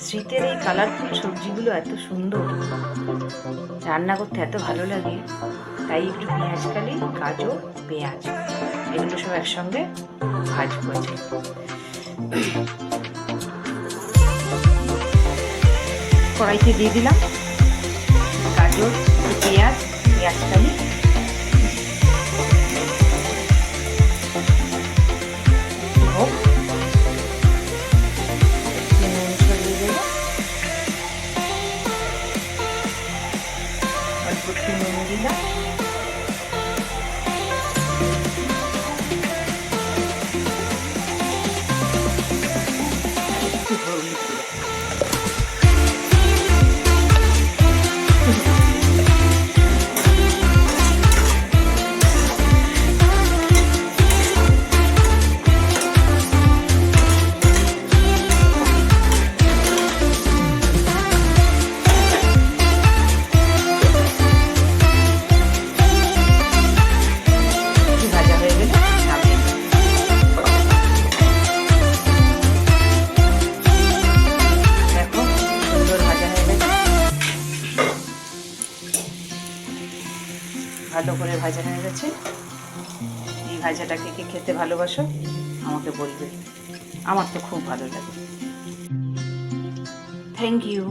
শীতের এই কালারফুল সবজিগুলো এত সুন্দর, রান্না করতে এত ভালো লাগে। তাই একটু পেঁয়াজকালি, গাজর, পেঁয়াজ এগুলো সব একসঙ্গে ভাজবো। কড়াইতে দিয়ে দিলাম গাজর, পেঁয়াজ, পেঁয়াজকালি, নুন দিলাম, একটু হলুদ দিলাম। ভালো করে ভাজা হয়ে গেছে। এই ভাজাটাকে কে খেতে ভালোবাসো আমাকে বলবে, আমার তো খুব ভালো লাগে। Thank you.